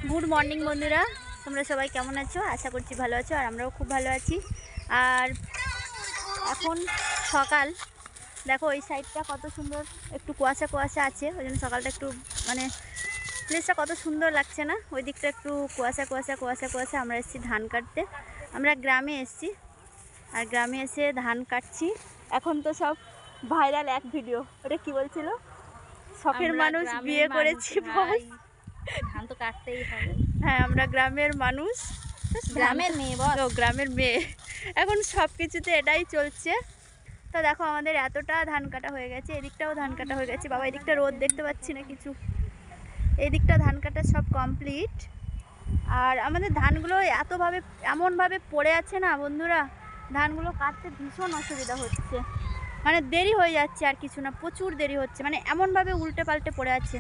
Good morning বন্ধুরা, তোমরা সবাই কেমন আছো? আশা করছি ভালো আছো, আর আমরাও খুব ভালো আছি। আর এখন সকাল, দেখো ওই সাইডটা কত সুন্দর, একটু কুয়াশা কুয়াশা আছে, ওই জন্য সকালটা একটু মানে প্লেসটা কত সুন্দর লাগছে না? ওই দিকটা একটু কুয়াশা কুয়াশা কুয়াশা কুয়াশা। আমরা এসেছি ধান কাটতে, আমরা গ্রামে এসেছি, আর গ্রামে এসে ধান কাটছি। এখন তো সব ভাইরাল এক ভিডিও, ওটা কি বলছিল, শখের মানুষ বিয়ে করেছি বস, ধান তো কাটতেই হবে। হ্যাঁ, আমরা গ্রামের মানুষ, গ্রামের মেয়ে বল। গ্রামের মেয়ে, এখন সব কিছুতে এটাই চলছে। তো দেখো আমাদের এতটা ধান কাটা হয়ে গেছে, এদিকটাও ধান কাটা হয়ে গেছে। বাবা এদিকটা রোদ দেখতে পাচ্ছি না কিছু, এই দিকটা ধান কাটা সব কমপ্লিট। আর আমাদের ধানগুলো এমনভাবে পড়ে আছে না বন্ধুরা, ধানগুলো কাটতে ভীষণ অসুবিধা হচ্ছে, মানে দেরি হয়ে যাচ্ছে, আর কিছু না, প্রচুর দেরি হচ্ছে, মানে এমনভাবে উল্টে পাল্টে পড়ে আছে,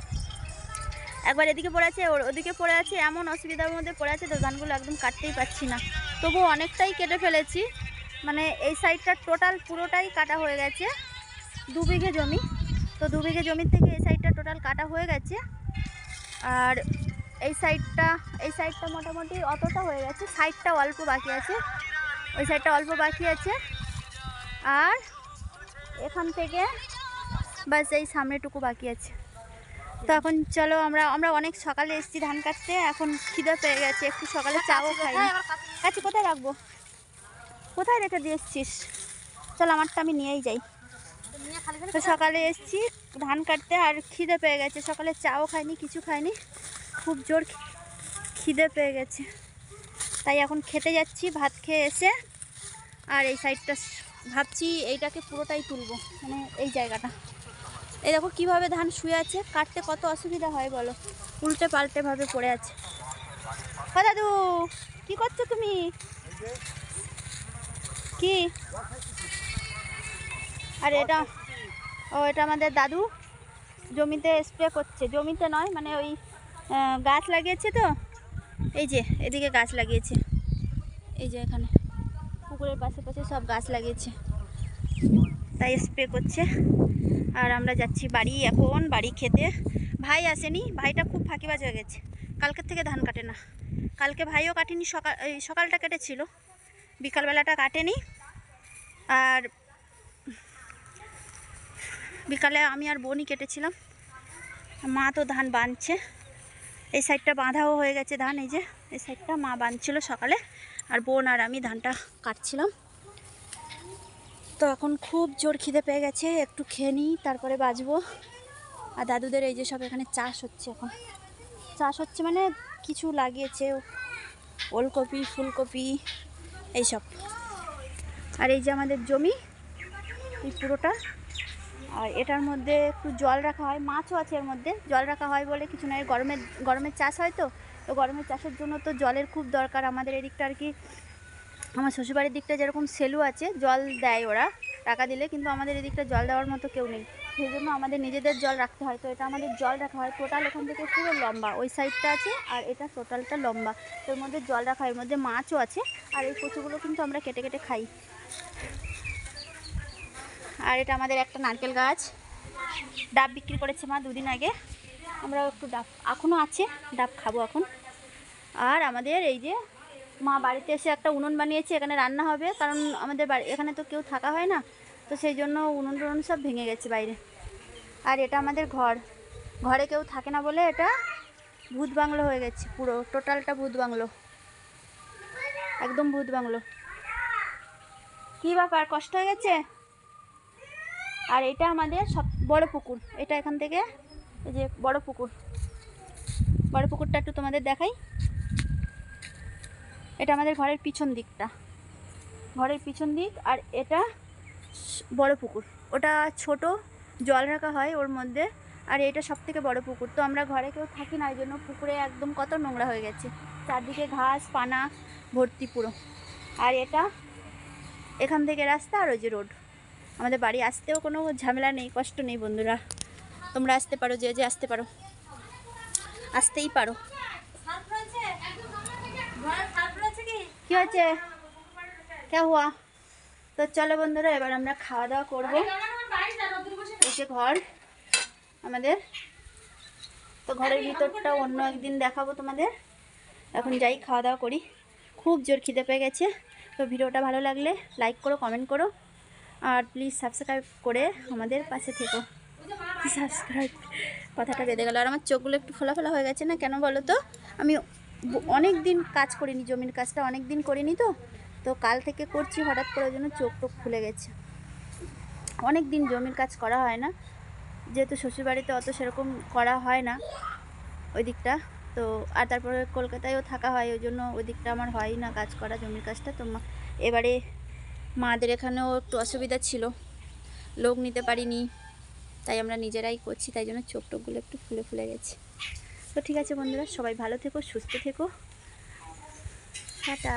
একবার এদিকে পড়ে আছে ওদিকে পড়ে আছে, এমন অসুবিধার মধ্যে পড়ে আছে, তো ধানগুলো একদম কাটতেই পারছি না। তবুও অনেকটাই কেটে ফেলেছি, মানে এই সাইডটা টোটাল পুরোটাই কাটা হয়ে গেছে। 2 বিঘে জমি, তো 2 বিঘে জমির থেকে এই সাইডটা টোটাল কাটা হয়ে গেছে। আর এই সাইডটা মোটামুটি অতটা হয়ে গেছে, সাইডটা অল্প বাকি আছে, ওই সাইডটা অল্প বাকি আছে। আর এখান থেকে বাস এই সামনেটুকু বাকি আছে। তো এখন চলো, আমরা অনেক সকালে এসেছি ধান কাটতে, এখন খিদে পেয়ে গেছে, একটু সকালে চাও খাই। কাছে কোথায় রাখবো, কোথায় রেখে দিয়ে এসছিস? চল আমারটা আমি নিয়েই যাই। তো সকালে এসেছি ধান কাটতে, আর খিদে পেয়ে গেছে, সকালে চাও খাইনি, কিছু খাইনি, খুব জোর খিদে পেয়ে গেছে, তাই এখন খেতে যাচ্ছি ভাত খেয়ে এসে। আর এই সাইডটা ভাবছি এইটাকে পুরোটাই তুলবো, মানে এই জায়গাটা, এই দেখো কিভাবে ধান শুয়ে আছে, কাটতে কত অসুবিধা হয় বলো, উল্টে পাল্টে ভাবে পড়ে আছে। ও দাদু, কি করছো তুমি? কি? আর এটা আমাদের দাদু জমিতে স্প্রে করছে, জমিতে নয়, মানে ওই গাছ লাগিয়েছে, তো এই যে এদিকে গাছ লাগিয়েছে, এই যে এখানে পুকুরের পাশে পাশে সব গাছ লাগিয়েছে, তাই স্প্রে করছে। আর আমরা যাচ্ছি বাড়ি, এখন বাড়ি খেতে। ভাই আসেনি, ভাইটা খুব ফাঁকিবাজ হয়ে গেছে, কালকের থেকে ধান কাটে না। কালকে ভাইও কাটেনি, সকালটা কেটেছিল, বিকালবেলাটা কাটেনি। আর বিকালে আমি আর বোনই কেটেছিলাম, মা তো ধান বাঁধছে, এই সাইডটা বাঁধাও হয়ে গেছে ধান, এই যে এই সাইডটা মা বাঁধছিল সকালে, আর বোন আর আমি ধানটা কাটছিলাম। তো এখন খুব জোর খিদে পেয়ে গেছে, একটু খেয়ে নিই তারপরে বাজবো। আর দাদুদের এই যে সব এখানে চাষ হচ্ছে, এখন চাষ হচ্ছে মানে কিছু লাগিয়েছে, ওলকপি ফুলকপি এইসব। আর এই যে আমাদের জমি, এই পুরোটা, আর এটার মধ্যে একটু জল রাখা হয়, মাছও আছে এর মধ্যে, জল রাখা হয় বলে কিছু নয়, গরমের চাষ হয়, তো গরমের চাষের জন্য তো জলের খুব দরকার। আমাদের এদিকটা আর কি, আমার শ্বশুরবাড়ির দিকটা যেরকম সেলু আছে, জল দেয় ওরা টাকা দিলে, কিন্তু আমাদের এদিকটা জল দেওয়ার মতো কেউ নেই, সেই জন্য আমাদের নিজেদের জল রাখতে হয়। তো এটা আমাদের জল রাখা হয়, টোটাল এখান থেকে পুরো লম্বা, ওই সাইডটা আছে আর এটা টোটালটা লম্বা, তো এর মধ্যে জল রাখা হয়, এর মধ্যে মাছও আছে। আর এই কচুগুলো কিন্তু আমরা কেটে কেটে খাই। আর এটা আমাদের একটা নারকেল গাছ, ডাব বিক্রি করেছে মা 2 দিন আগে, আমরা একটু ডাব এখনও আছে, ডাব খাবো এখন। আর আমাদের এই যে মা বাড়িতে এসে একটা উনুন বানিয়েছে, এখানে রান্না হবে, কারণ আমাদের বাড়ি এখানে তো কেউ থাকা হয় না, তো সেই জন্য উনুন টুনুন সব ভেঙে গেছে বাইরে। আর এটা আমাদের ঘরে কেউ থাকে না বলে এটা ভূত বাংলো হয়ে গেছে, পুরো টোটালটা ভূত বাংলো, একদম ভূত বাংলো। কী ব্যাপার, কষ্ট হয়ে গেছে? আর এটা আমাদের সব বড় পুকুর, এটা এখান থেকে এই যে বড় পুকুরটা একটু তোমাদের দেখাই। এটা আমাদের ঘরের পিছন দিক, আর এটা বড় পুকুর, ওটা ছোট, জল রাখা হয় ওর মধ্যে, আর এটা সব থেকে বড় পুকুর। তো আমরা ঘরে কেউ থাকি না, এই জন্য পুকুরে একদম কত নোংরা হয়ে গেছে, চারদিকে ঘাস পানা ভর্তি পুরো। আর এটা এখান থেকে রাস্তা, আর ওই যে রোড। আমাদের বাড়ি আসতেও কোনো ঝামেলা নেই, কষ্ট নেই বন্ধুরা, তোমরা আসতে পারো, যে আসতে পারো, আসতেই পারো। কি হয়েছে, কে হুয়া? তো চলো বন্ধুরা, এবার আমরা খাওয়া দাওয়া করবো। এই যে ঘর আমাদের, তো ঘরের ভিতরটা অন্য একদিন দেখাবো তোমাদের। এখন যাই খাওয়া দাওয়া করি, খুব জোর খিদে পেয়ে গেছে। তো ভিডিওটা ভালো লাগলে লাইক করো, কমেন্ট করো, আর প্লিজ সাবস্ক্রাইব করে আমাদের পাশে থেকো। সাবস্ক্রাইব কথাটা বেঁধে গেল। আর আমার চোখগুলো একটু ফোলা ফোলা হয়ে গেছে না, কেন বলো তো? আমি অনেক দিন কাজ করিনি, জমির কাজটা অনেক দিন করিনি, তো কাল থেকে করছি, হঠাৎ করে জন্য চোখ টোক খুলে গেছে। অনেক দিন জমির কাজ করা হয় না, যেহেতু শ্বশুরবাড়িতে অত সেরকম করা হয় না ওই দিকটা। তো আর তারপরে কলকাতায়ও থাকা হয়, ওই জন্য ওই দিকটা আমার হয় না কাজ করা, জমির কাজটা। তো এবারে মাদের এখানেও একটু অসুবিধা ছিল, লোক নিতে পারিনি, তাই আমরা নিজেরাই করছি, তাই জন্য চোখ টোকগুলো একটু ফুলে ফুলে গেছে। তো ঠিক আছে বন্ধুরা, সবাই ভালো থেকো, সুস্থ থেকো, টাটা।